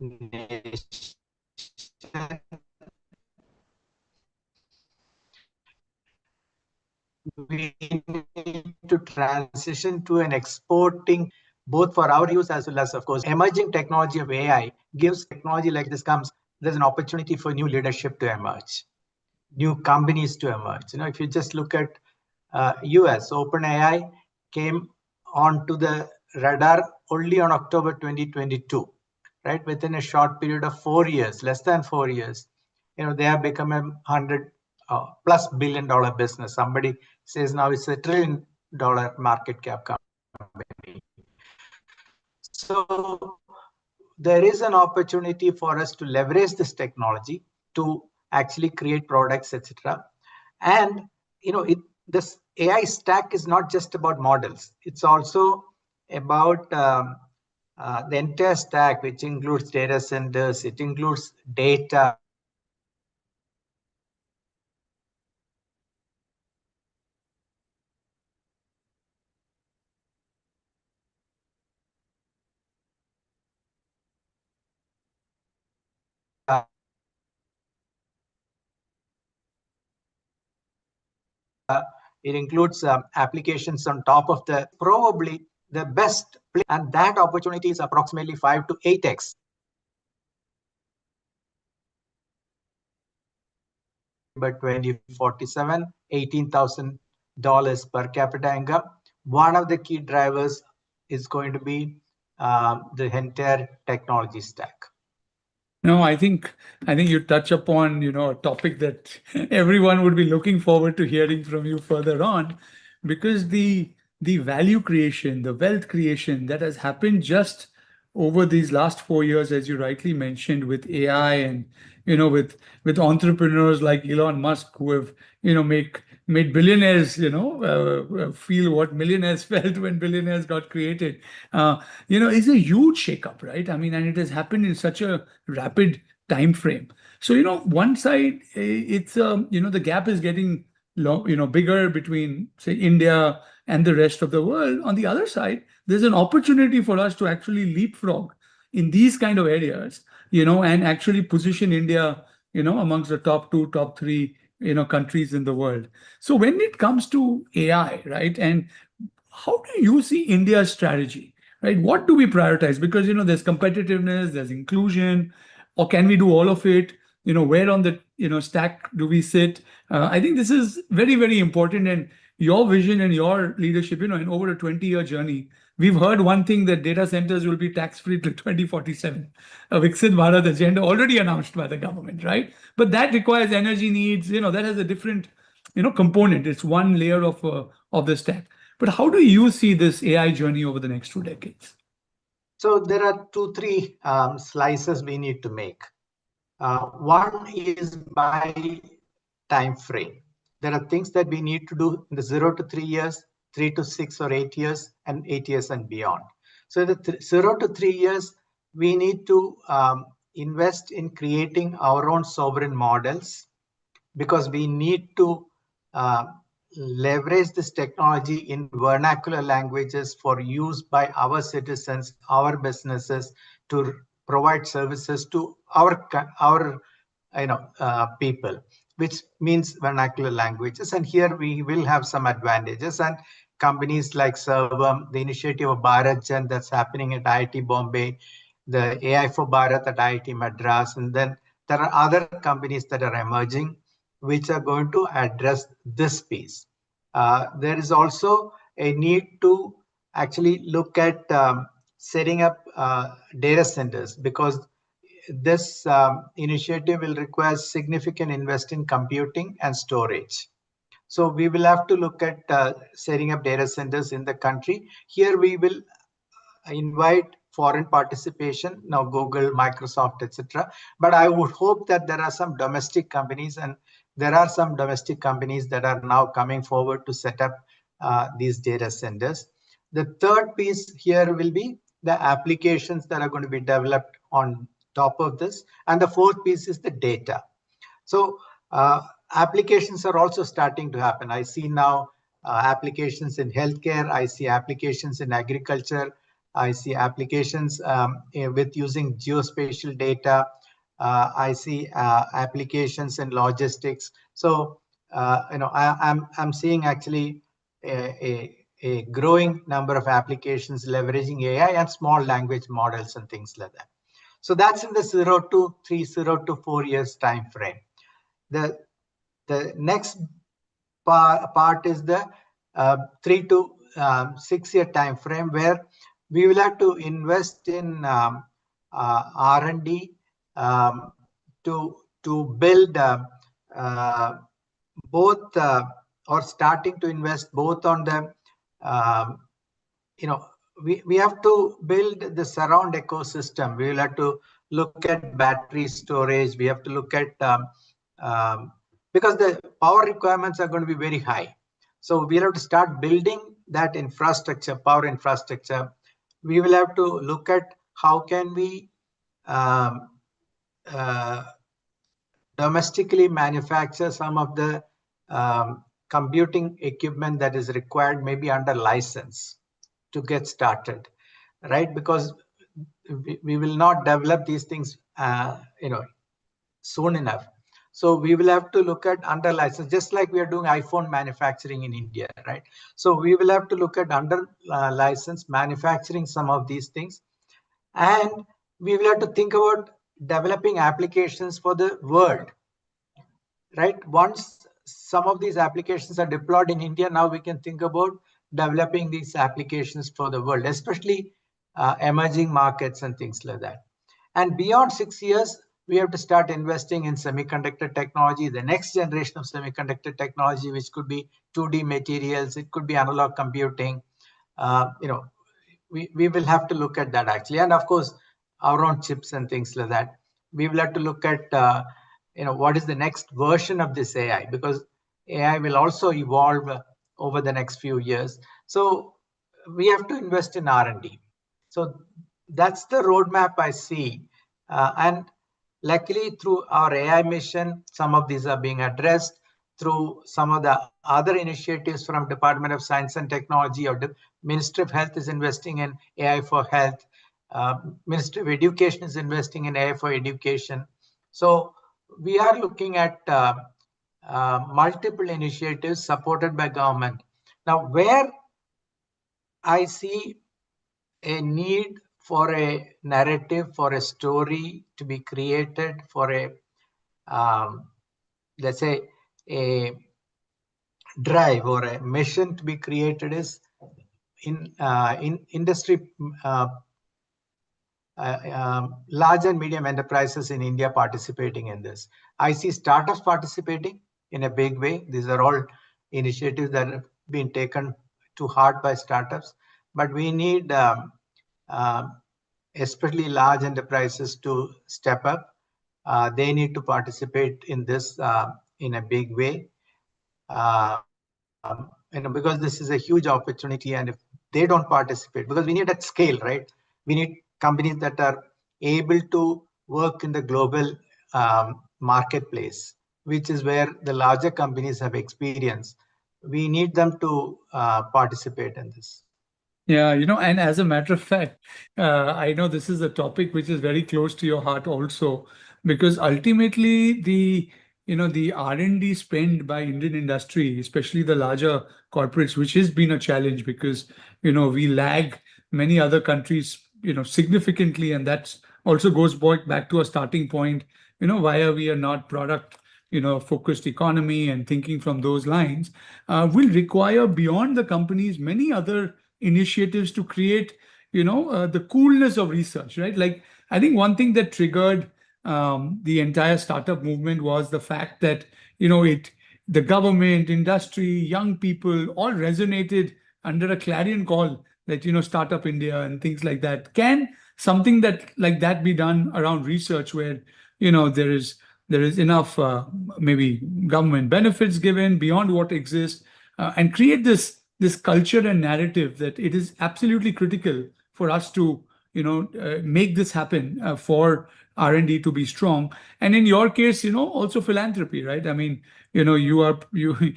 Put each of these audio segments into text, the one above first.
nation, we need to transition to an exporting both for our use as well as, of course, emerging technology of AI gives technology like this comes, there's an opportunity for new leadership to emerge, new companies to emerge. If you just look at US, OpenAI came onto the radar only on October 2022, right? Within a short period of 4 years, less than 4 years, they have become a 100 plus billion-dollar business. Somebody says now it's $1 trillion market cap company. So there is an opportunity for us to leverage this technology to actually create products, etc. And this AI stack is not just about models; it's also about the entire stack, which includes data centers, it includes data. It includes applications on top of the probably the best, and that opportunity is approximately 5 to 8x. By 2047, $18,000 per capita income. One of the key drivers is going to be the entire technology stack. No, I think you touch upon, a topic that everyone would be looking forward to hearing from you further on, because the value creation, the wealth creation that has happened just over these last 4 years, as you rightly mentioned, with AI and with entrepreneurs like Elon Musk, who have made billionaires feel what millionaires felt when billionaires got created. Is a huge shakeup, right? I mean, and it has happened in such a rapid time frame. So, one side, it's the gap is getting bigger between, say, India and the rest of the world. On the other side, there's an opportunity for us to actually leapfrog in these kind of areas, and actually position India, amongst the top two, top three, countries in the world. So when it comes to AI, right, and how do you see India's strategy, right? What do we prioritize? Because, there's competitiveness, there's inclusion, or can we do all of it? Where on the, stack do we sit? I think this is very, very important. And your vision and your leadership, in over a 20-year journey, we've heard one thing, that data centers will be tax-free till 2047. A Viksit Bharat agenda already announced by the government, right? But that requires energy needs, that has a different, component. It's one layer of the stack. But how do you see this AI journey over the next 2 decades? So there are 2, 3 slices we need to make. One is by time frame. There are things that we need to do in the 0 to 3 years, 3 to 6 or 8 years, and 8 years and beyond. So the 0 to 3 years, we need to invest in creating our own sovereign models, because we need to uh, leverage this technology in vernacular languages for use by our citizens, our businesses, to provide services to our people, which means vernacular languages. And here we will have some advantages. And companies like Servam, the initiative of Bharat Jan that's happening at IIT Bombay, the AI for Bharat at IIT Madras, and then there are other companies that are emerging which are going to address this piece. There is also a need to actually look at setting up data centers, because this initiative will require significant invest in computing and storage. So we will have to look at setting up data centers in the country. Here we will invite foreign participation, now Google, Microsoft, etc. But I would hope that there are some domestic companies, and there are some domestic companies that are now coming forward to set up these data centers. The third piece here will be the applications that are going to be developed on top of this. And the fourth piece is the data. So applications are also starting to happen. I see now applications in healthcare. I see applications in agriculture. I see applications with using geospatial data. I see applications in logistics. So I'm seeing actually a growing number of applications leveraging AI and small language models and things like that. So that's in the 0 to 4 years time frame. The next part is the 3 to 6 year time frame, where we will have to invest in R&D to build both or starting to invest both on the we have to build the surround ecosystem. We will have to look at battery storage. We have to look at because the power requirements are going to be very high. So we'll have to start building that infrastructure, power infrastructure. We will have to look at how can we domestically manufacture some of the computing equipment that is required, maybe under license, to get started, right? Because we will not develop these things soon enough. So we will have to look at under license, just like we are doing iPhone manufacturing in India, right? So we will have to look at under license manufacturing some of these things. And we will have to think about developing applications for the world, right? Once some of these applications are deployed in India, now we can think about developing these applications for the world, especially emerging markets and things like that. And beyond 6 years, we have to start investing in semiconductor technology, the next generation of semiconductor technology, which could be 2D materials, it could be analog computing. We will have to look at that actually. And of course, our own chips and things like that. We will have to look at what is the next version of this AI, because AI will also evolve over the next few years. So we have to invest in R&D. So that's the roadmap I see. And luckily, through our AI mission, some of these are being addressed through some of the other initiatives from Department of Science and Technology, or the Ministry of Health is investing in AI for health. Ministry of Education is investing in AI for education. So we are looking at multiple initiatives supported by government. Now, where I see a need for a narrative, for a story to be created, for a let's say a drive or a mission to be created, is in industry, large and medium enterprises in India participating in this. I see startups participating in a big way. These are all initiatives that have been taken to heart by startups, but we need especially large enterprises to step up. They need to participate in this in a big way, because this is a huge opportunity. And if they don't participate, because we need at scale, right? We need companies that are able to work in the global marketplace, which is where the larger companies have experience. We need them to participate in this. Yeah, and as a matter of fact, I know this is a topic which is very close to your heart also, because ultimately the R&D spend by Indian industry, especially the larger corporates, which has been a challenge because, we lag many other countries, significantly. And that also goes back to a starting point, why are we not product, focused economy, and thinking from those lines, will require beyond the companies many other initiatives to create, the coolness of research, right? Like, I think one thing that triggered the entire startup movement was the fact that, the government, industry, young people all resonated under a clarion call that, Startup India and things like that. Can something like that be done around research where, there is enough maybe government benefits given beyond what exists, and create this culture and narrative that it is absolutely critical for us to make this happen for R&D to be strong. And in your case, also philanthropy, right? I mean, you are when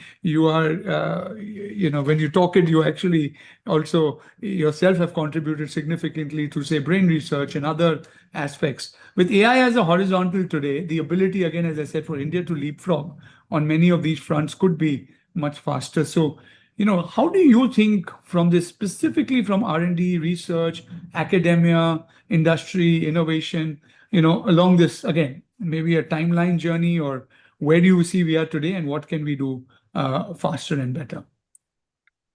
you talk it, you actually also yourself have contributed significantly to, say, brain research and other aspects. With AI as a horizontal today, the ability, again, as I said, for India to leapfrog on many of these fronts could be much faster. So, how do you think from this, specifically from R&D, research, academia, industry, innovation, along this, again, maybe a timeline journey, or where do you see we are today and what can we do faster and better?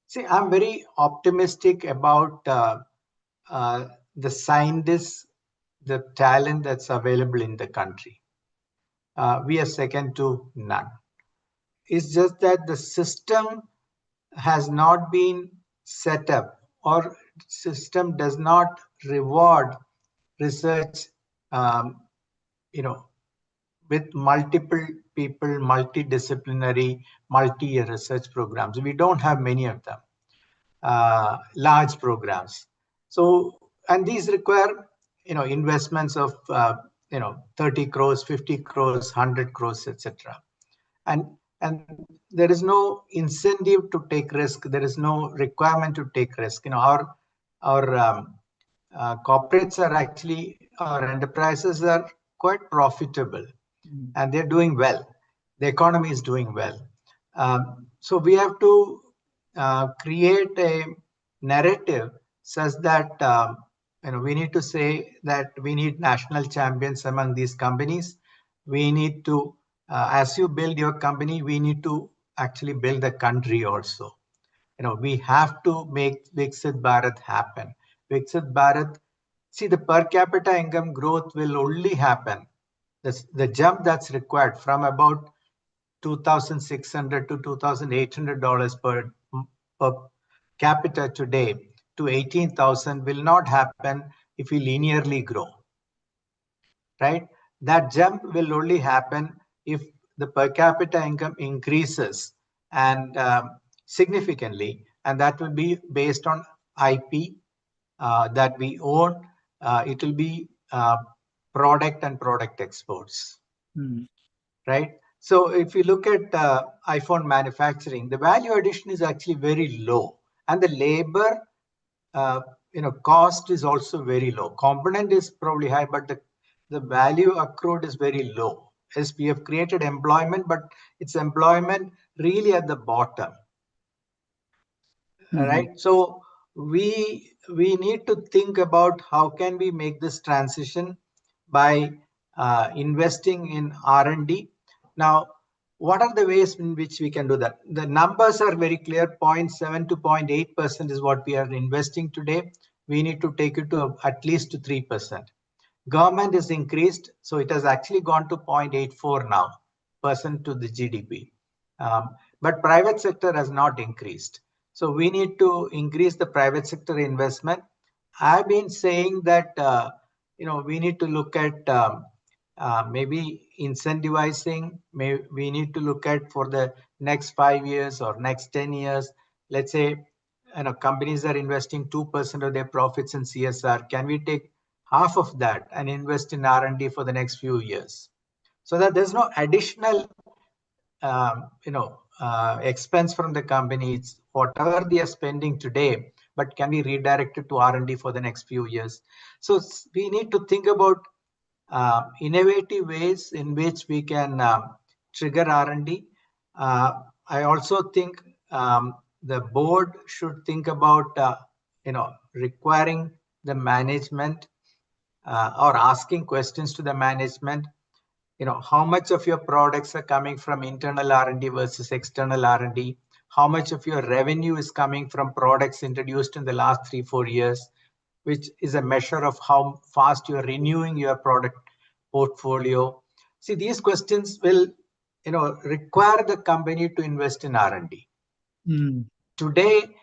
See, I'm very optimistic about the scientists, the talent that's available in the country. We are second to none. It's just that the system has not been set up, or system does not reward research, um, you know, with multiple people, multidisciplinary, multi-year research programs. We don't have many of them, large programs. So, and these require, investments of, 30 crores, 50 crores, 100 crores, etc. And there is no incentive to take risk. There is no requirement to take risk. Our corporates are actually, our enterprises are quite profitable, and they're doing well. The economy is doing well. So we have to create a narrative such that we need to say that we need national champions among these companies. We need to, as you build your company, we need to actually build the country also. We have to make Viksit Bharat happen. Viksit Bharat, see, the per capita income growth will only happen. The jump that's required from about $2,600 to $2,800 per capita today to 18,000 will not happen if we linearly grow, right? That jump will only happen if the per capita income increases and significantly, and that will be based on IP that we own. It will be product and product exports, right? So if you look at iPhone manufacturing, the value addition is actually very low, and the labor cost is also very low. Component is probably high, but the value accrued is very low. As we have created employment, but it's employment really at the bottom. Right? So we need to think about how can we make this transition by investing in R&D. Now, what are the ways in which we can do that? The numbers are very clear. 0.7 to 0.8% is what we are investing today. We need to take it to at least to 3%. Government is increased, so it has actually gone to 0.84 now percent to the GDP. But private sector has not increased. So we need to increase the private sector investment. I've been saying that we need to look at maybe incentivizing. We need to look at for the next 5 years or next 10 years. Let's say companies are investing 2% of their profits in CSR. Can we take half of that and invest in R&D for the next few years, so that there's no additional expense from the companies, whatever they are spending today, but can be redirected to R&D for the next few years. So we need to think about innovative ways in which we can trigger R&D. I also think the board should think about requiring the management or asking questions to the management. How much of your products are coming from internal R&D versus external R&D? How much of your revenue is coming from products introduced in the last 3-4 years, which is a measure of how fast you are renewing your product portfolio. See, these questions will, require the company to invest in R&D. Today,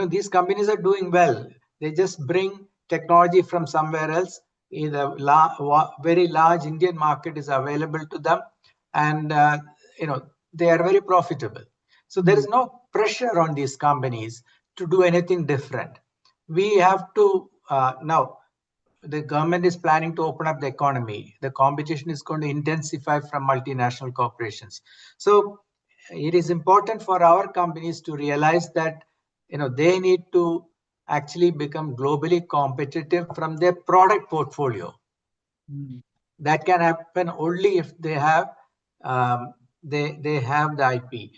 these companies are doing well. They just bring technology from somewhere else. The very large Indian market is available to them, and they are very profitable. So there is no pressure on these companies to do anything different. We have to now the government is planning to open up the economy. The competition is going to intensify from multinational corporations. So it is important for our companies to realize that they need to actually become globally competitive from their product portfolio. That can happen only if they have they have the IP.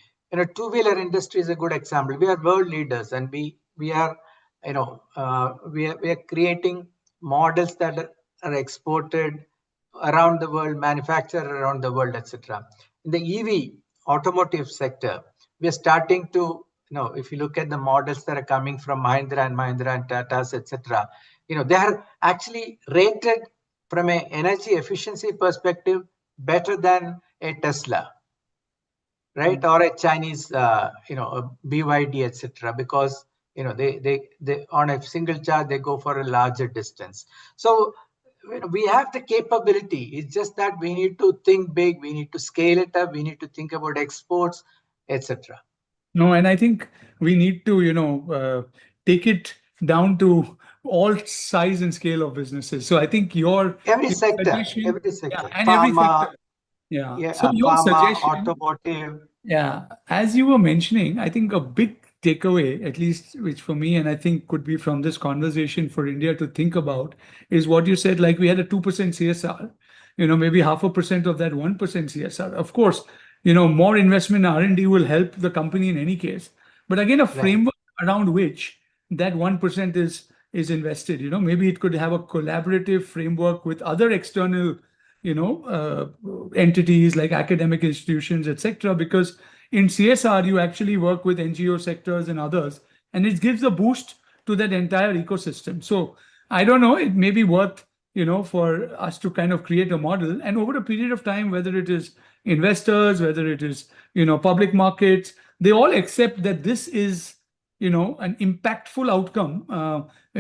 Two-wheeler industry is a good example. We are world leaders, and we are we are creating models that are exported around the world, manufactured around the world, etc. In the EV automotive sector, we are starting to, if you look at the models that are coming from Mahindra and Tata's, etc., they are actually rated from an energy efficiency perspective better than a Tesla, right? Or a Chinese, a BYD, etc. Because they on a single charge they go for a larger distance. So we have the capability. It's just that we need to think big. We need to scale it up. We need to think about exports, etc. No, and I think we need to, take it down to all size and scale of businesses. So I think every your sector, suggestion, yeah, and every pharma, sector, yeah. So your pharma, suggestion, automotive. yeah, as you were mentioning, I think a big takeaway, at least which for me, and I think could be from this conversation for India to think about, is what you said, like we had a 2% CSR, maybe 0.5% of that 1% CSR. Of course, more investment in R&D will help the company in any case. But again, a Right. framework around which that 1% is invested. Maybe it could have a collaborative framework with other external entities like academic institutions, etc. Because in CSR, you actually work with NGO sectors and others, and it gives a boost to that entire ecosystem. So I don't know, it may be worth, for us to kind of create a model, and over a period of time, whether it is investors, whether it is, public markets, they all accept that this is, an impactful outcome,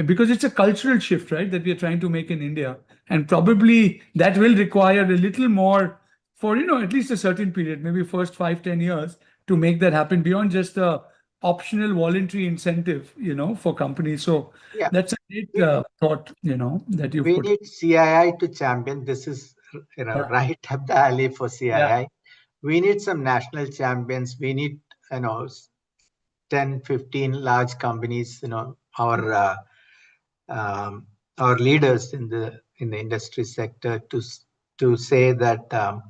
because it's a cultural shift, right, that we are trying to make in India. And probably that will require a little more for, at least a certain period, maybe first 5, 10 years, to make that happen beyond just a optional voluntary incentive, for companies. So Yeah. that's a great thought, that you've We put. need CII to champion. This is Yeah. right up the alley for Yeah. CII. We need some national champions. We need 10, 15 large companies. Our leaders in the industry sector to say that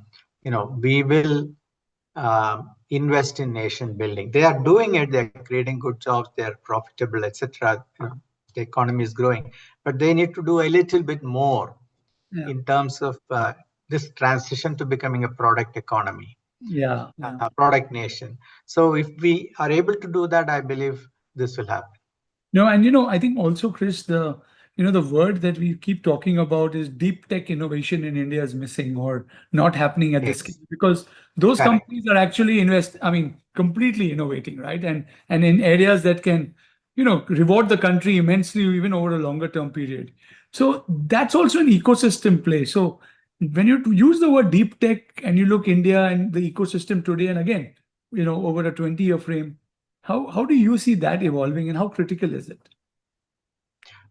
we will invest in nation building. They are doing it. They're creating good jobs. They're profitable, etc. The economy is growing, but they need to do a little bit more in terms of this transition to becoming a product economy, Yeah. product nation. So if we are able to do that, I believe this will happen. No, and I think also, Chris, the word that we keep talking about is deep tech innovation in India is missing or not happening at this scale, Yes, because those correct. companies are actually completely innovating, right? And in areas that can, reward the country immensely even over a longer term period. So that's also an ecosystem play. So when you use the word deep tech and you look India and the ecosystem today, and again, over a 20-year frame, how do you see that evolving and how critical is it?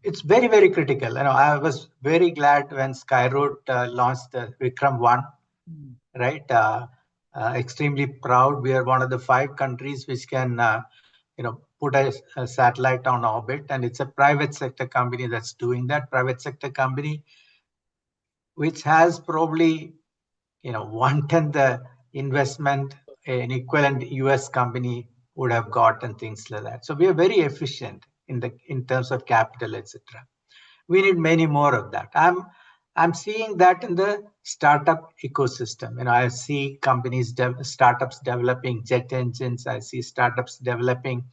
It's very, very critical. I was very glad when Skyroot launched the Vikram 1, right? Extremely proud. We are one of the 5 countries which can, put a satellite on orbit, and it's a private sector company that's doing that. Private sector company, which has probably, 1/10 the investment an equivalent US company would have got and things like that. So we are very efficient in terms of capital, etc. We need many more of that. I'm seeing that in the startup ecosystem. I see companies, startups developing jet engines. I see startups developing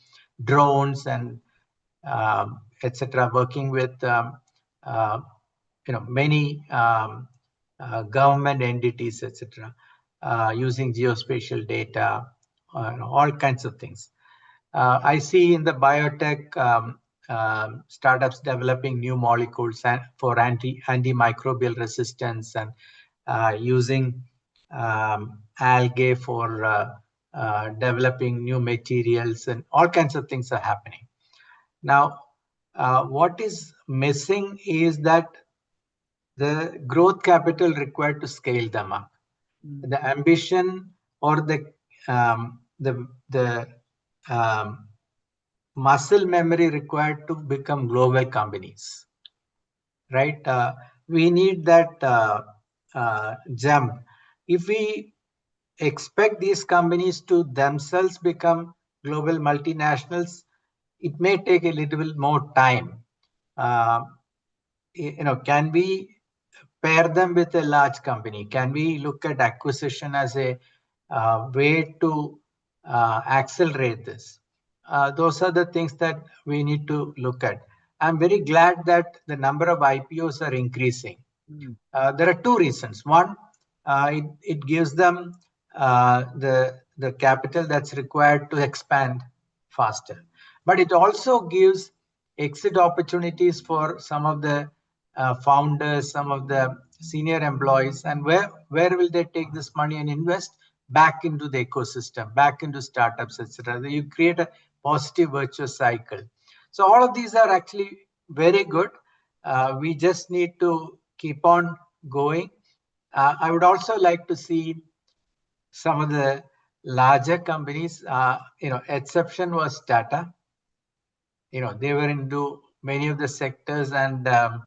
drones and etc. Working with many government entities, etc. Using geospatial data, all kinds of things. I see in the biotech startups developing new molecules for antimicrobial resistance and using algae for developing new materials, and all kinds of things are happening. Now, what is missing is that the growth capital required to scale them up, the ambition or the muscle memory required to become global companies, right? We need that jump. If we expect these companies to themselves become global multinationals, it may take a little more time. Can we pair them with a large company? Can we look at acquisition as a way to accelerate this? Those are the things that we need to look at. I'm very glad that the number of IPOs are increasing. There are two reasons. One, it gives them the capital that's required to expand faster, but it also gives exit opportunities for some of the founders, some of the senior employees, and where will they take this money and invest back into the ecosystem, back into startups, etc. You create a positive virtuous cycle. So all of these are actually very good. We just need to keep on going. I would also like to see some of the larger companies. Exception was Tata. They were into many of the sectors, and I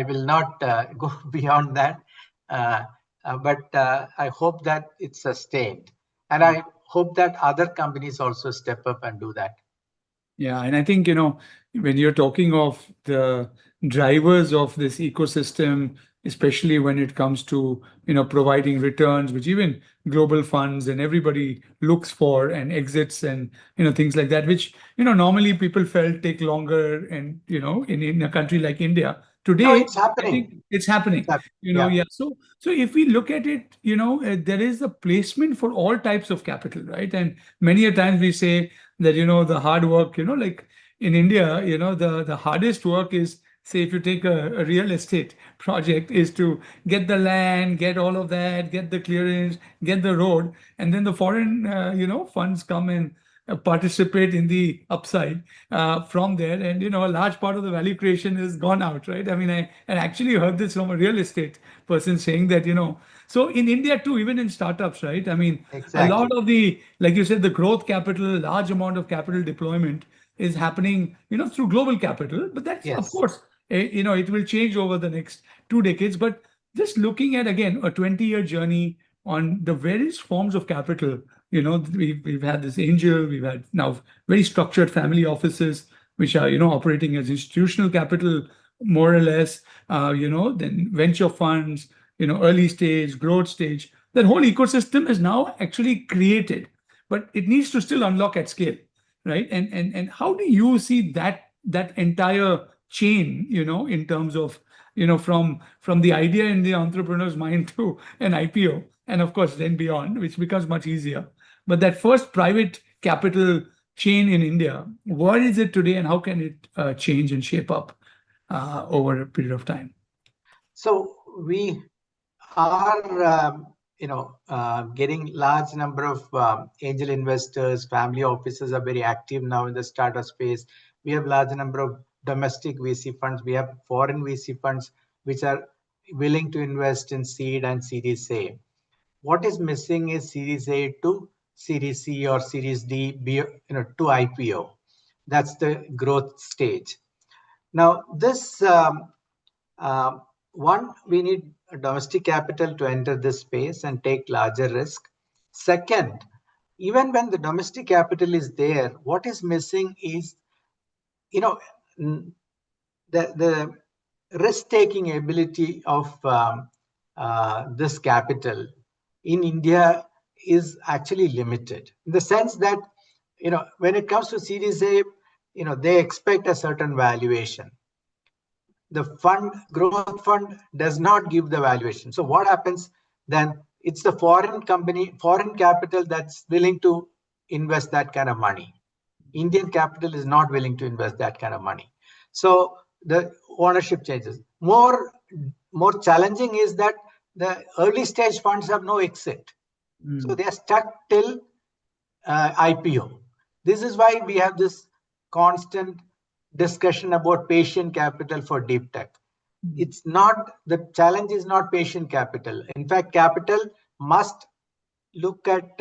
will not go beyond that. But I hope that it's sustained, and I hope that other companies also step up and do that. Yeah, and I think, when you're talking of the drivers of this ecosystem, especially when it comes to, providing returns, which even global funds and everybody looks for, and exits and, things like that, which, normally people felt take longer, and, in a country like India. No, Today, it's I think happening. it's happening, Yeah, yeah. So if we look at it, there is a placement for all types of capital, right? And many a times we say that, the hard work, like in India, the hardest work is, say, if you take a real estate project, is to get the land, get all of that, get the clearance, get the road, and then the foreign, funds come and participate in the upside from there. And, a large part of the value creation is gone out, right? I mean, I actually heard this from a real estate person saying that, so in India too, even in startups, right? I mean, a lot exactly. of the, like you said, the growth capital, large amount of capital deployment is happening, through global capital. But that's, of Yes, course, it will change over the next 2 decades. But just looking at, again, a 20-year journey on the various forms of capital, we've had this angel, we've had now very structured family offices, which are, operating as institutional capital, more or less, then venture funds, early stage, growth stage. That whole ecosystem is now actually created, but it needs to still unlock at scale, right? And how do you see that entire chain, in terms of, from the idea in the entrepreneur's mind to an IPO, and of course then beyond, which becomes much easier. But that first private capital chain in India, what is it today, and how can it change and shape up over a period of time? so we are getting large number of angel investors. Family offices are very active now in the startup space. We have large number of domestic VC funds. We have foreign VC funds which are willing to invest in seed and Series A. What is missing is Series A to Series C or Series D, to IPO. That's the growth stage. Now, this one, we need domestic capital to enter this space and take larger risk. Second, even when the domestic capital is there, what is missing is, you know, the risk-taking ability of this capital in India is actually limited, in the sense that, when it comes to Series A, they expect a certain valuation. The growth fund does not give the valuation. So what happens then? It's the foreign company, foreign capital that's willing to invest that kind of money. Indian capital is not willing to invest that kind of money. So the ownership changes. More challenging is that the early stage funds have no exit. So they are stuck till IPO. This is why we have this constant discussion about patient capital for deep tech. It's not, the challenge is not patient capital. In fact, capital must look at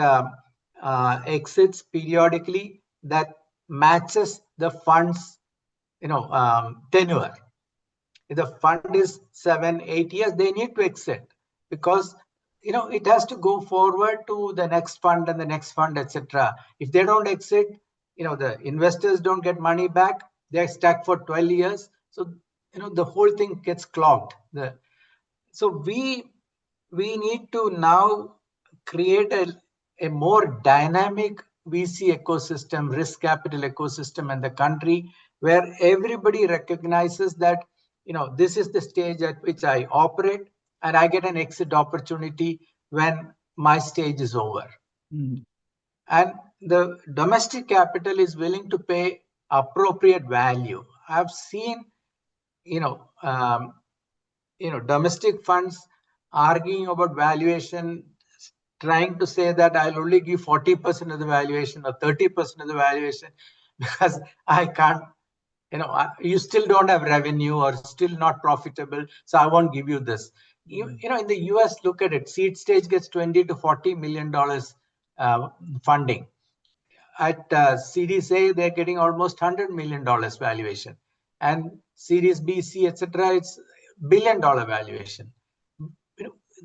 exits periodically that matches the fund's tenure. If the fund is 7-8 years, they need to exit, because it has to go forward to the next fund and the next fund, etc. If they don't exit, the investors don't get money back. They're stuck for 12 years. So the whole thing gets clogged. So we need to now create a more dynamic VC ecosystem, risk capital ecosystem in the country, where everybody recognizes that this is the stage at which I operate, and I get an exit opportunity when my stage is over. And the domestic capital is willing to pay appropriate value. I've seen domestic funds arguing about valuation, trying to say that I'll only give 40% of the valuation or 30% of the valuation because I can't, you still don't have revenue or still not profitable, so I won't give you this. In the US, look at it, seed stage gets $20 to $40 million funding. At Series A, they're getting almost $100 million valuation. And Series B, C, etc., it's $1 billion valuation.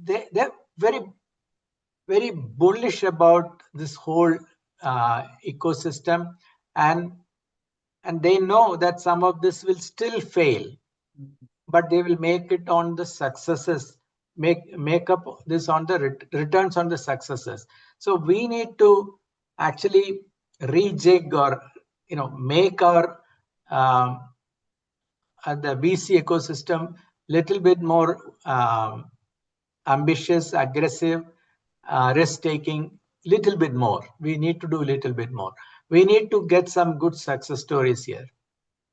They're very, very bullish about this whole ecosystem, and they know that some of this will still fail, but they will make it on the successes, make up this on the returns on the successes. So we need to actually rejig or make our the VC ecosystem little bit more ambitious, aggressive, risk-taking, little bit more. We need to do a little bit more. We need to get some good success stories here.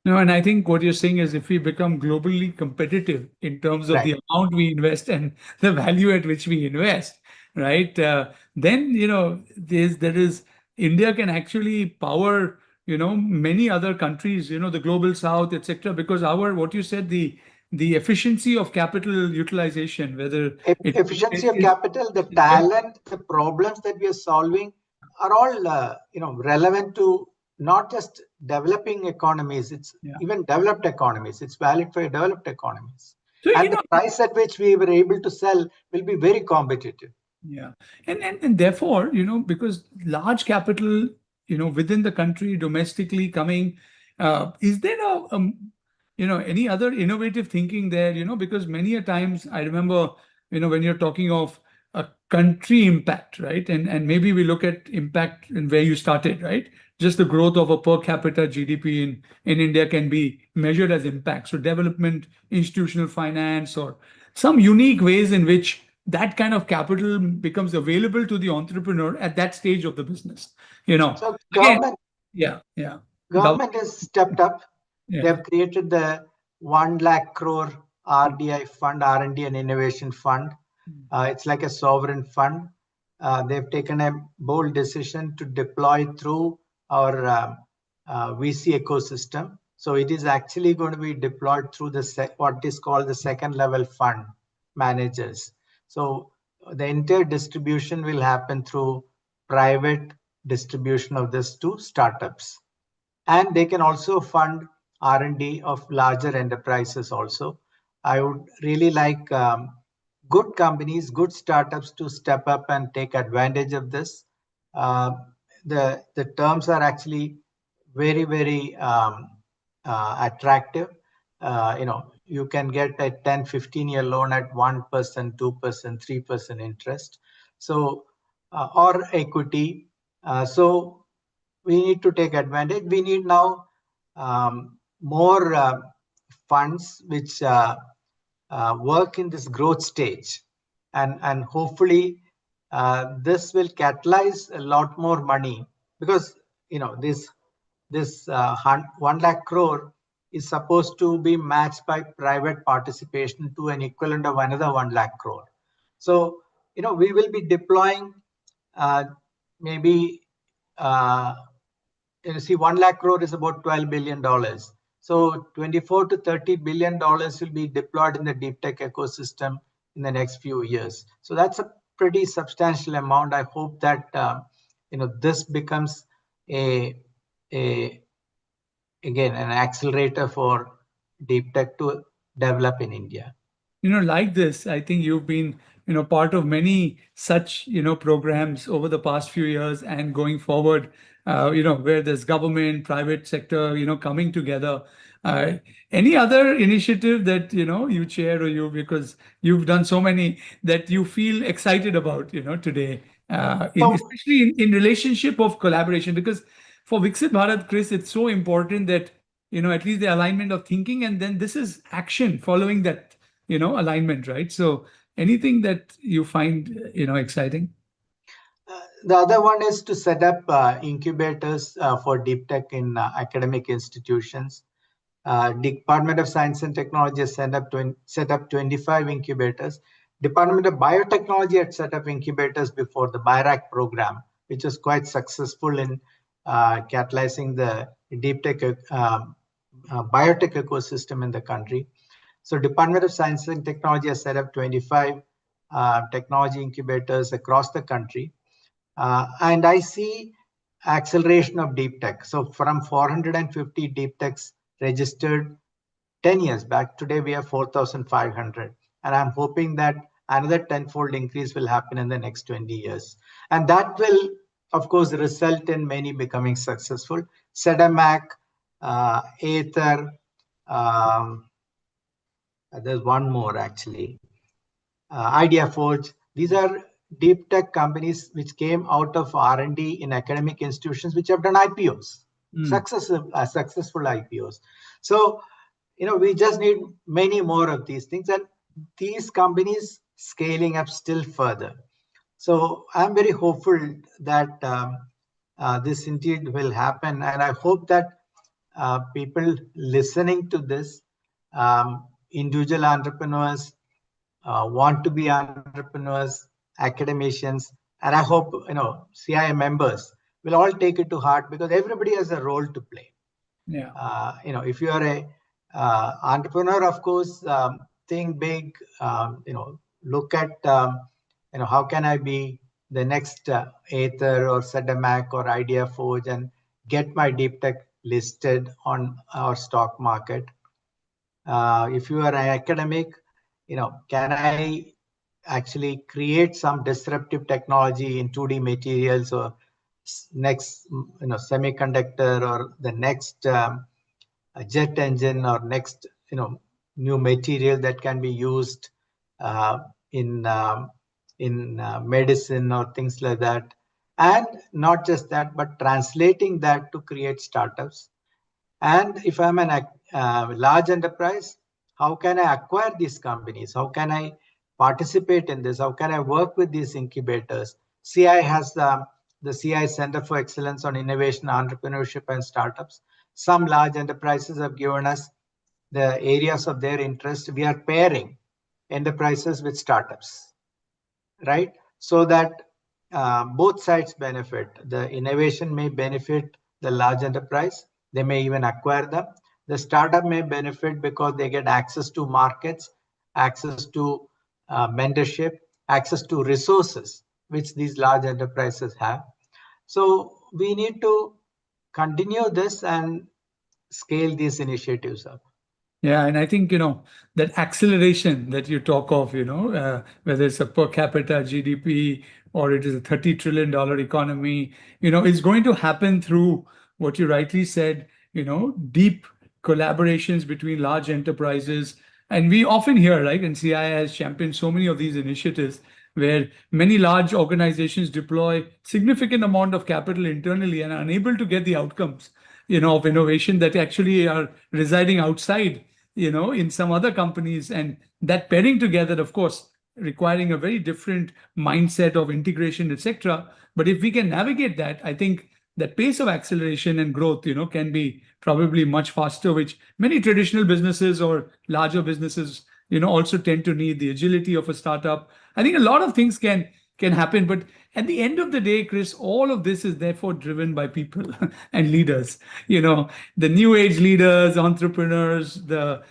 No, and I think what you're saying is if we become globally competitive in terms of the amount we invest and the value at which we invest, right? Then, there is India can actually power, many other countries, the global south, etc. Because what you said, the efficiency of capital utilization, whether efficiency of capital, the talent, the problems that we are solving are all relevant to not just developing economies, it's even developed economies. It's valid for developed economies. So, and the price at which we were able to sell will be very competitive. Yeah. And therefore, because large capital, within the country, domestically coming, is there any other innovative thinking there, because many a times I remember, when you're talking of a country impact, right? And maybe we look at impact in where you started, right? Just the growth of a per capita GDP in India can be measured as impact. So development, institutional finance, or some unique ways in which that kind of capital becomes available to the entrepreneur at that stage of the business. So government, yeah. Government has stepped up. Yeah. They have created the 1 lakh crore RDI fund, R&D and Innovation Fund. It's like a sovereign fund. They've taken a bold decision to deploy through our VC ecosystem. So it is actually going to be deployed through what is called the second level fund managers. So the entire distribution will happen through private distribution of this to startups. And they can also fund R&D of larger enterprises also. I would really like good companies, good startups to step up and take advantage of this. The terms are actually very, very attractive. You can get a 10, 15-year loan at 1%, 2%, 3% interest. So, or equity. So we need to take advantage. We need now more funds which work in this growth stage, and hopefully this will catalyze a lot more money, because this 1 lakh crore is supposed to be matched by private participation to an equivalent of another 1 lakh crore. So we will be deploying maybe 1 lakh crore is about $12 billion. So 24 to 30 billion dollars will be deployed in the deep tech ecosystem in the next few years. So that's a pretty substantial amount. I hope that this becomes a a again an accelerator for deep tech to develop in India. Like this, I think you've been, part of many such, programs over the past few years and going forward, where there's government, private sector, coming together. Uh, any other initiative that, you chair or because you've done so many that you feel excited about, today, So especially in relationship of collaboration, because for Viksit Bharat, Chris, it's so important that, at least the alignment of thinking, and then this is action following that alignment, right? So anything that you find exciting? the other one is to set up incubators for deep tech in academic institutions. Department of Science and Technology has set up 25 incubators. Department of Biotechnology had set up incubators before the BIRAC program, which was quite successful in catalyzing the deep tech biotech ecosystem in the country. So Department of Science and Technology has set up 25 technology incubators across the country. And I see acceleration of deep tech. So from 450 deep techs registered 10 years back, today we have 4,500. And I'm hoping that another tenfold increase will happen in the next 20 years. And that will, of course, result in many becoming successful. SEDAMAC, Aether, there's one more actually, IdeaForge. These are deep tech companies which came out of R&D in academic institutions which have done IPOs, successful IPOs. So, we just need many more of these things, and these companies scaling up still further. So I'm very hopeful that this indeed will happen, and I hope that people listening to this, individual entrepreneurs, want to be entrepreneurs, academicians, and I hope CII members will all take it to heart, because everybody has a role to play. Yeah. If you are a entrepreneur, of course, think big. Look at how can I be the next Aether or SEDAMAC or IdeaForge and get my deep tech listed on our stock market. If you are an academic, can I actually create some disruptive technology in 2D materials, or next semiconductor, or the next jet engine, or next new material that can be used in medicine or things like that. And not just that, but translating that to create startups. And if I'm an large enterprise, how can I acquire these companies? How can I participate in this? How can I work with these incubators? CI has the CI Center for Excellence on Innovation, Entrepreneurship, and Startups. Some large enterprises have given us the areas of their interest. We are pairing enterprises with startups, right? So that both sides benefit. The innovation may benefit the large enterprise. They may even acquire them. The startup may benefit because they get access to markets, access to mentorship, access to resources, which these large enterprises have. So we need to continue this and scale these initiatives up. Yeah, and I think, that acceleration that you talk of, whether it's a per capita GDP or it is a $30 trillion economy, is going to happen through what you rightly said, deep collaborations between large enterprises. And we often hear, right, and CI has championed so many of these initiatives where many large organizations deploy significant amount of capital internally and are unable to get the outcomes, of innovation that actually are residing outside, in some other companies. And that pairing together, of course, requiring a very different mindset of integration, etc. But if we can navigate that, I think that pace of acceleration and growth, can be probably much faster, which many traditional businesses or larger businesses, also tend to need the agility of a startup. I think a lot of things can can happen. But at the end of the day, Chris, all of this is therefore driven by people and leaders. The new age leaders, entrepreneurs, the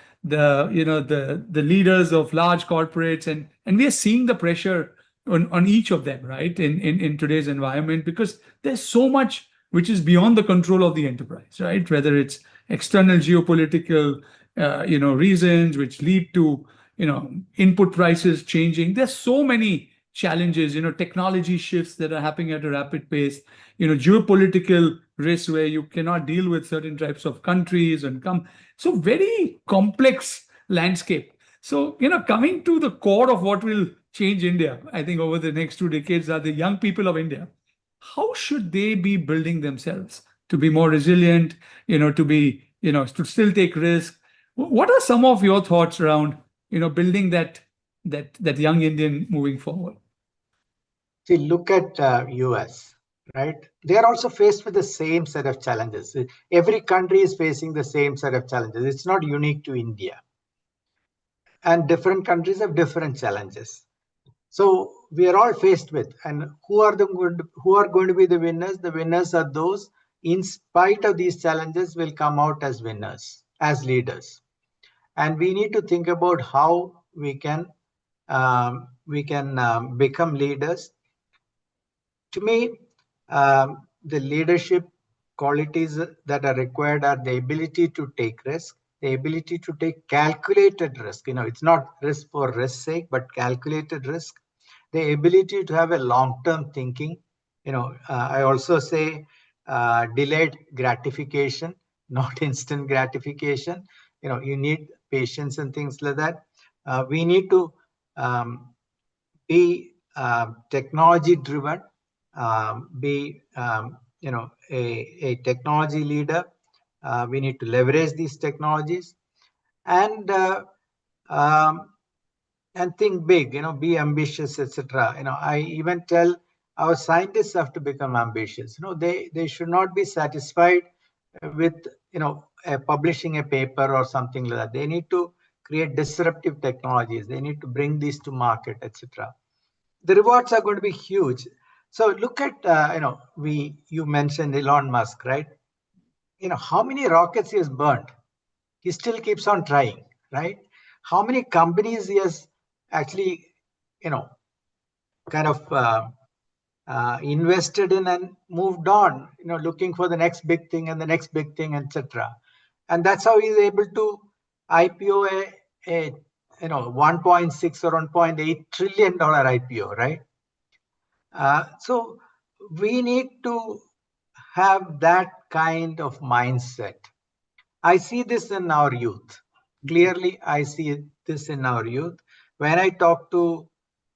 leaders of large corporates, and we are seeing the pressure on each of them, right? In today's environment, because there's so much which is beyond the control of the enterprise, right? Whether it's external geopolitical, reasons which lead to, input prices changing. There's so many challenges, technology shifts that are happening at a rapid pace, geopolitical risks where you cannot deal with certain types of countries and so very complex landscape. So, coming to the core of what will change India, I think over the next 2 decades are the young people of India. How should they be building themselves to be more resilient, to still take risks? What are some of your thoughts around, building that young Indian moving forward? See, look at US, right? They are also faced with the same set of challenges. Every country is facing the same set of challenges. It's not unique to India. And different countries have different challenges. So we are all faced with, and who are going to be the winners? The winners are those, in spite of these challenges, will come out as winners, as leaders. And we need to think about how we can become leaders. To me, the leadership qualities that are required are the ability to take risk, the ability to take calculated risk. It's not risk for risk's sake, but calculated risk. The ability to have a long-term thinking. I also say delayed gratification, not instant gratification. You need patience and things like that. We need to be technology driven, be a technology leader. We need to leverage these technologies and think big, be ambitious, etc. I even tell our scientists have to become ambitious. They should not be satisfied with publishing a paper or something like that. They need to create disruptive technologies. They need to bring these to market, etc. The rewards are going to be huge. So look at you mentioned Elon Musk, right? How many rockets he has burned? He still keeps on trying, right? How many companies he has actually kind of invested in and moved on, looking for the next big thing and the next big thing, etc. And that's how he's able to IPO a 1.6 or 1.8 trillion dollar IPO, right? So we need to have that kind of mindset. I see this in our youth. Clearly, I see this in our youth. When I talk to,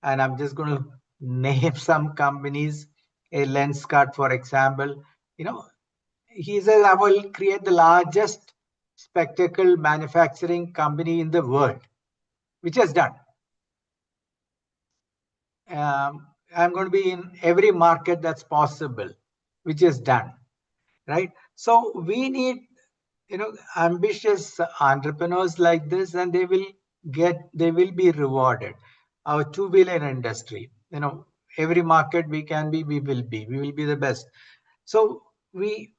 and I'm just going to name some companies, a Lenskart, for example, he says, I will create the largest spectacle manufacturing company in the world, which has done. I'm going to be in every market that's possible, which is done, right? So we need, ambitious entrepreneurs like this, and they will be rewarded. Our two-wheeler industry, every market we can be, we will be the best. So we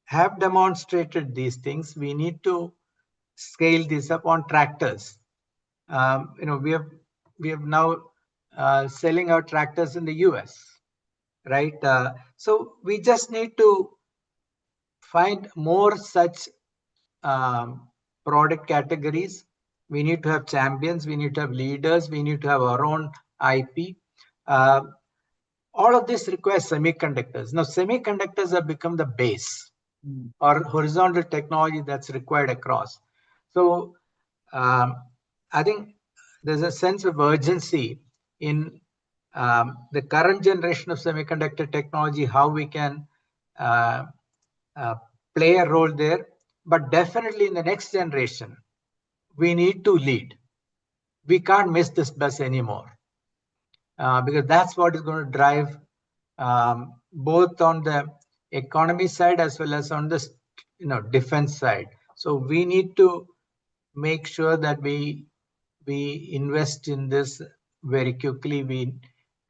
have demonstrated these things. We need to scale this up on tractors. We have now selling our tractors in the US, right? So we just need to find more such product categories. We need to have champions. We need to have leaders. We need to have our own IP. All of this requires semiconductors. Now, semiconductors have become the base or horizontal technology that's required across. So I think there's a sense of urgency in the current generation of semiconductor technology, how we can play a role there. But definitely in the next generation, we need to lead. We can't miss this bus anymore because that's what is going to drive both on the economy side as well as on the defense side. So we need to make sure that we invest in this very quickly. We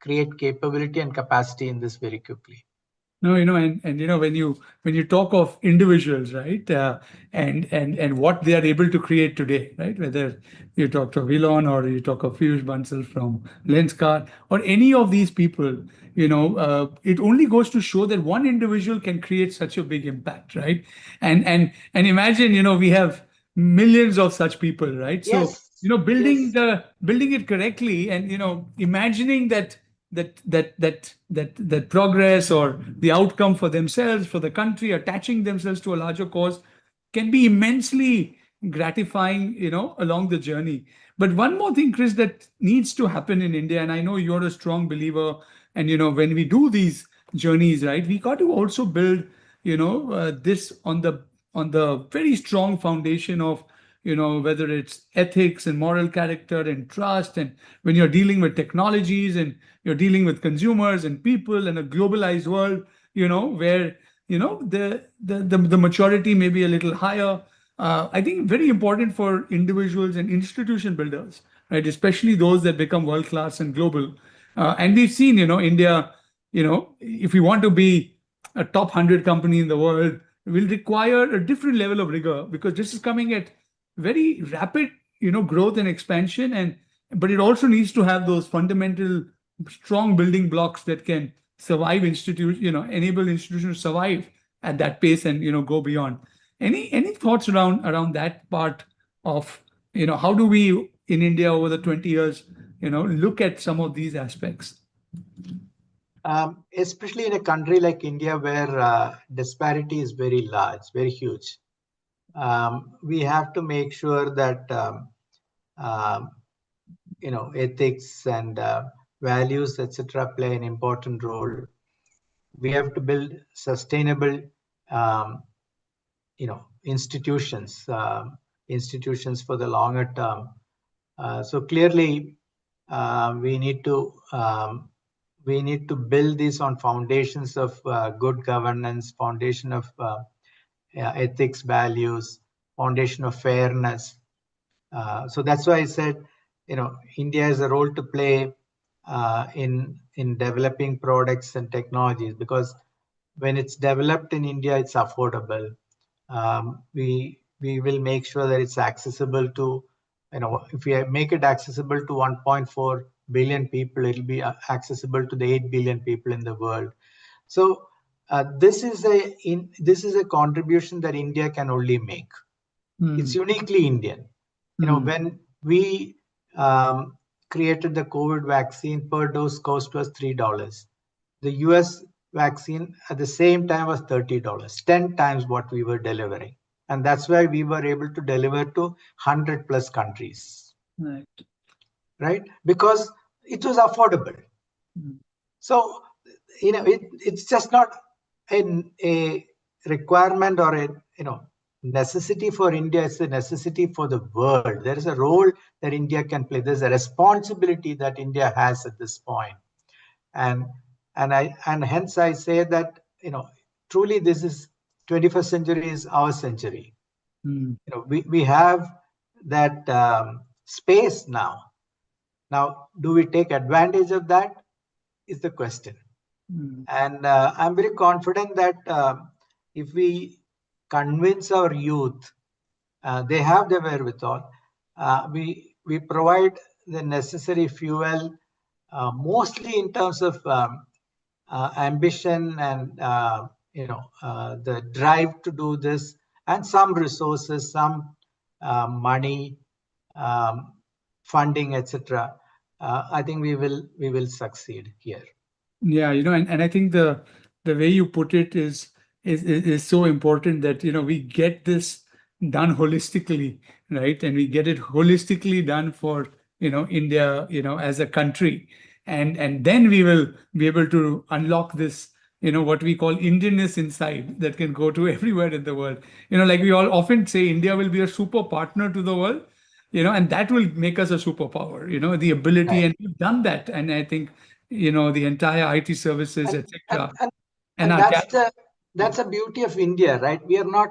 create capability and capacity in this very quickly. No, and when you talk of individuals, right, and what they are able to create today, right, whether you talk of Elon or you talk of Piyush Bansal from Lenskart or any of these people, it only goes to show that one individual can create such a big impact, right? And imagine, we have millions of such people, right? So, Yes, building yes. building it correctly, and imagining that progress or the outcome for themselves, for the country, attaching themselves to a larger cause can be immensely gratifying, along the journey. But one more thing, Chris, that needs to happen in India, and I know you're a strong believer, and when we do these journeys, right, we got to also build, this on the very strong foundation of whether it's ethics and moral character and trust, and when you're dealing with technologies and you're dealing with consumers and people in a globalized world, where the maturity may be a little higher. I think very important for individuals and institution builders, right, especially those that become world class and global. And we've seen, India, if we want to be a top 100 company in the world, will require a different level of rigor, because this is coming at very rapid, growth and expansion. And but it also needs to have those fundamental strong building blocks that can survive enable institutions to survive at that pace and go beyond. Any thoughts around that part of how do we in India over the 20 years look at some of these aspects? Especially in a country like India where disparity is very large, very huge. We have to make sure that um, ethics and values, etc., play an important role. We have to build sustainable, um, institutions for the longer term. So clearly, we need to build this on foundations of good governance, foundation of ethics, values, foundation of fairness. So that's why I said, India has a role to play in developing products and technologies, because when it's developed in India, it's affordable. We will make sure that it's accessible to, if we make it accessible to 1.4 billion people, it'll be accessible to the 8 billion people in the world. So this is a contribution that India can only make. It's uniquely Indian. When we created the COVID vaccine, per dose cost was $3. The US vaccine at the same time was $30, 10 times what we were delivering. And that's why we were able to deliver to 100 plus countries. Right? Because it was affordable. So, it's just not a requirement or a, necessity for India. It's a necessity for the world. There is a role that India can play. There's a responsibility that India has at this point. And hence I say that, truly this is 21st century is our century. We have that space now. Now, do we take advantage of that is the question. And I'm very confident that if we convince our youth, they have the wherewithal. We provide the necessary fuel, mostly in terms of ambition and the drive to do this, and some resources, some money, funding, etc. I think we will succeed here. Yeah, and I think the way you put it is so important, that we get this done holistically, right? And we get it holistically done for India, as a country, and then we will be able to unlock this, what we call Indianness inside, that can go to everywhere in the world. Like we all often say, India will be a super partner to the world, and that will make us a superpower. The ability, Right. and we've done that, and I think the entire IT services, etc. And And our that's the beauty of India, right? We are not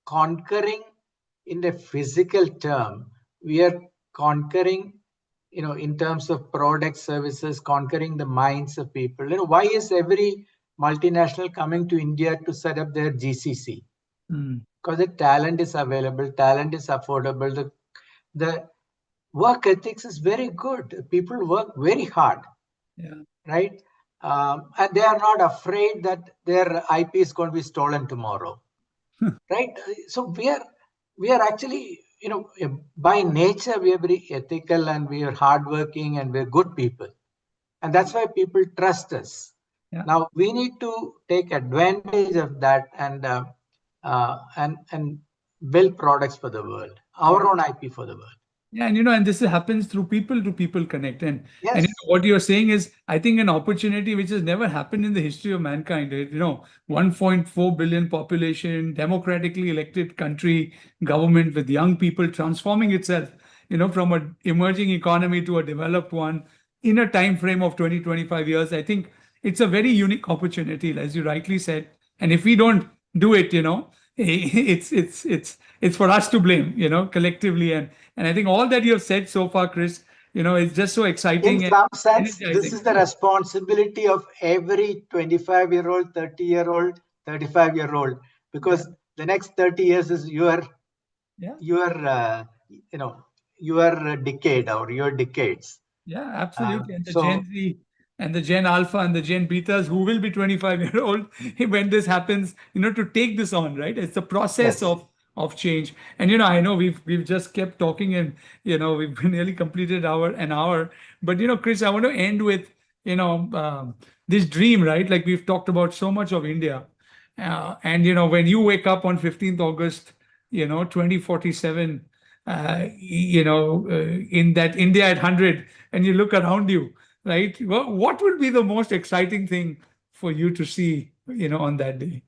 conquering in a physical term. We are conquering in terms of product services, conquering the minds of people. Why is every multinational coming to India to set up their GCC? Because the talent is available, talent is affordable, the work ethics is very good. People work very hard, right? And they are not afraid that their IP is going to be stolen tomorrow, right? So we are actually, by nature, we are very ethical and we are hardworking and we're good people. And that's why people trust us. Now we need to take advantage of that and build products for the world, our own IP for the world. Yeah, and this happens through people to people connect. And Yes. what you're saying is, I think, an opportunity which has never happened in the history of mankind. 1.4 billion population, democratically elected country, government with young people transforming itself, from an emerging economy to a developed one in a time frame of 20, 25 years. I think it's a very unique opportunity, as you rightly said. And if we don't do it, it's for us to blame, collectively. And I think all that you have said so far, Kris, is just so In exciting and some sense, this energizing. is the responsibility of every 25-year-old, 30-year-old, 35-year-old, because the next 30 years is your decade or your decades. Yeah, absolutely. And the Gen Z and the Gen Alpha and the Gen Betas who will be 25-year-old when this happens, to take this on, right? It's the process Yes. of change. And I know we've just kept talking, and we've nearly completed an hour. But Kris, I want to end with this dream, right? Like we've talked about so much of India, and when you wake up on 15th August, 2047, in that India at 100, and you look around you, right? What would be the most exciting thing for you to see, on that day?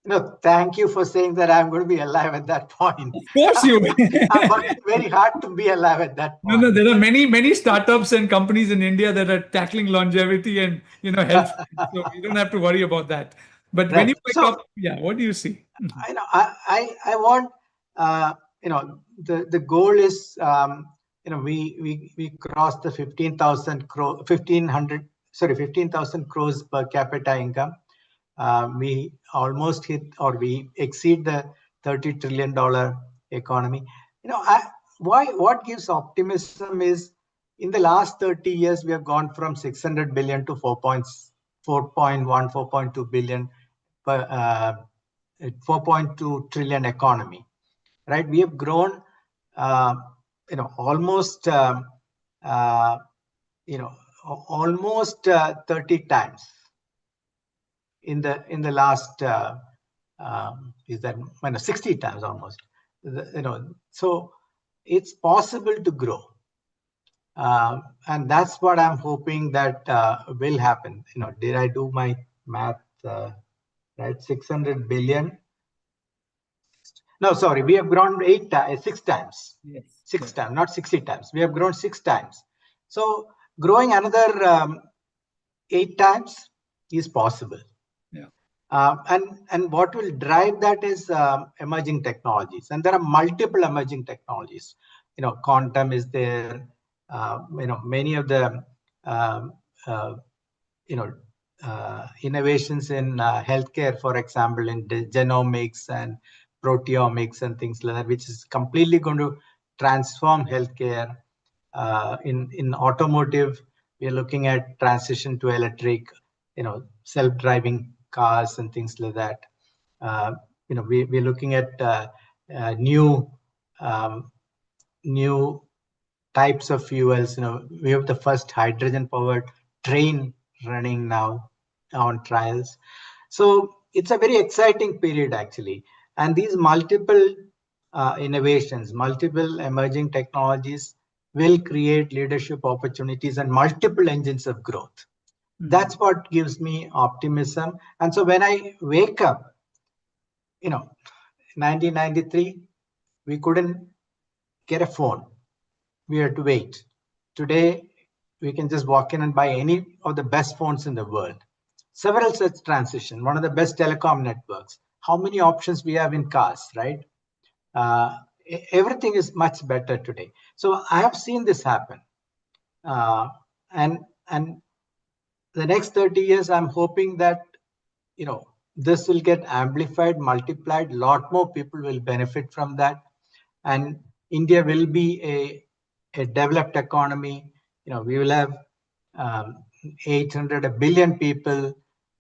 No, thank you for saying that I'm going to be alive at that point. Of course, you. I'm working very hard to be alive at that No, point. there are many startups and companies in India that are tackling longevity and health, so you don't have to worry about that. But when Right. you wake So up, yeah, what do you see? I want the goal is we crossed the 15,000 crores per capita income. We almost hit, or we exceed the $30 trillion economy. What gives optimism is, in the last 30 years, we have gone from 600 billion to 4.2 billion per 4.2 trillion economy, right? We have grown, almost, almost 30 times in the last, is that 60 times almost, so it's possible to grow. And that's what I'm hoping that will happen. Did I do my math right? 600 billion. No, sorry, we have grown 6 times. Yes. Six times, not 60 times. We have grown 6 times. So growing another 8 times is possible. Yeah. And what will drive that is emerging technologies. And there are multiple emerging technologies. Quantum is there. Many of the innovations in healthcare, for example, in genomics and proteomics and things like that, which is completely going to transform healthcare. In automotive, we are looking at transition to electric, self-driving cars and things like that. We're looking at new types of fuels. We have the first hydrogen-powered train running now on trials. So it's a very exciting period, actually. And these multiple innovations, multiple emerging technologies will create leadership opportunities and multiple engines of growth. That's what gives me optimism. And so when I wake up, 1993, we couldn't get a phone. We had to wait. Today, we can just walk in and buy any of the best phones in the world. Several such transition, one of the best telecom networks. How many options we have in cars, right? Everything is much better today. So I have seen this happen. And the next 30 years, I'm hoping that, this will get amplified, multiplied. A lot more people will benefit from that. And India will be a developed economy. We will have 800 billion people,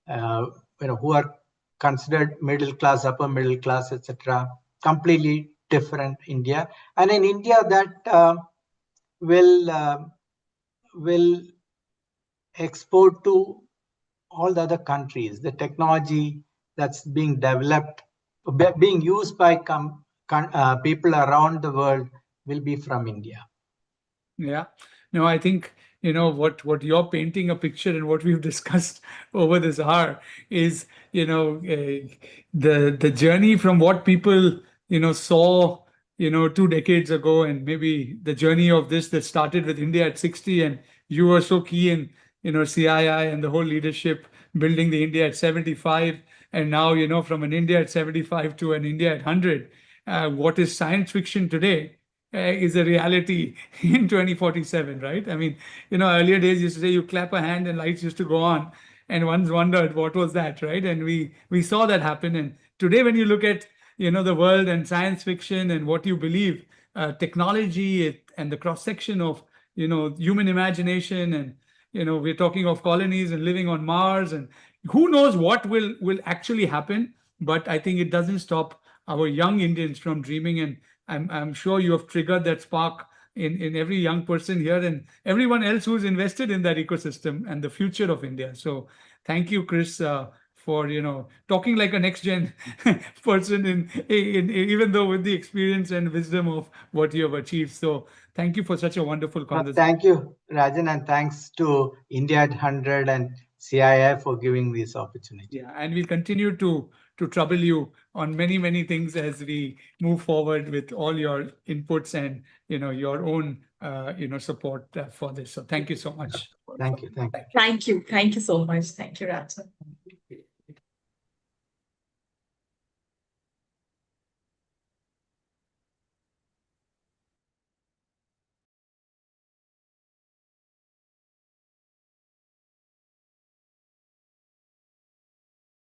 who are considered middle class, upper middle class, etc. Completely different India, and in India that will export to all the other countries. The technology that's being developed, being used by people around the world will be from India. Yeah. No, I think, what you're painting a picture and what we've discussed over this hour is, the journey from what people, saw, 2 decades ago, and maybe the journey of this that started with India at 60, and you were so keen, CII and the whole leadership building the India at 75, and now, from an India at 75 to an India at 100, what is science fiction today is a reality in 2047, right? I mean, earlier days used to say you clap a hand and lights used to go on, and one's wondered what was that, right? And we saw that happen. And today, when you look at the world and science fiction and what you believe, technology and the cross section of human imagination, and we're talking of colonies and living on Mars, and who knows what will actually happen. But I think it doesn't stop our young Indians from dreaming, and I'm sure you have triggered that spark in every young person here and everyone else who's invested in that ecosystem and the future of India. So thank you, Kris, for talking like a next gen person in even though with the experience and wisdom of what you have achieved. So thank you for such a wonderful conversation. Thank you, Rajan, and thanks to India at 100 and CII for giving this opportunity. Yeah, and we'll continue to trouble you on many things as we move forward with all your inputs and your own support for this. So thank you so much. Thank you. Thank you so much. Thank you, Rajan.